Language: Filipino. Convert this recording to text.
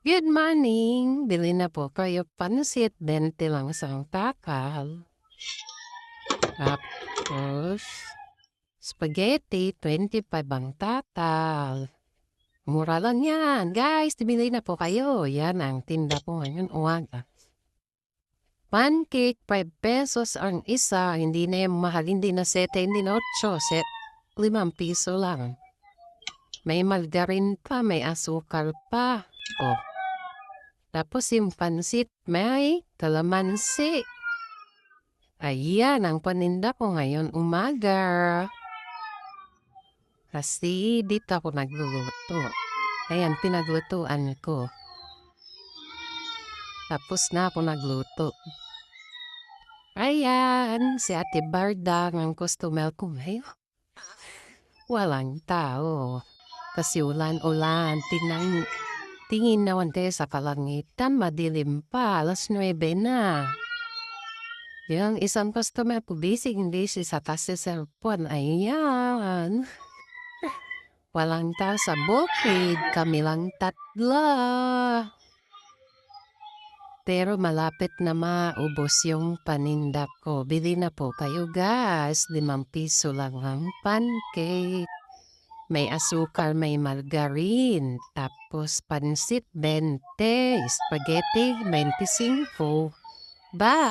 Good morning! Bili na po kayo pansit, 20 lang isang takal. Tapos, spaghetti, 25 ang takal. Mura lang yan. Guys, bili na po kayo. Yan ang tinda po ngayon umaga. Pancake, 5 pesos ang isa. Hindi na yung mahal, hindi na 7, hindi na 8. 5 piso lang. May margarin pa, may asukal pa. Oh. Tapos yung pansit, may kalamansi. Ayan ang paninda ko ngayon umaga. Kasi dito ako nagluluto. Ayan, pinaglutuan ko. Tapos na ako nagluto. Ayan, si Ate Barda ang customer ko ngayon. Walang tao. Kasi ulan-ulan, tingin naman kayo sa kalangitan, madilim pa, 9:00 na. Yung isang customer po, busy sa taas sa cellphone. Ayan. Walang tao sa bukid, kami lang tatlo. Pero malapit na maubos yung paninda ko. Bili na po kayo guys, 5 piso lang ang pancake. May asukal, may margarine. Tapos pansit, 20. Spaghetti, 25. Bye!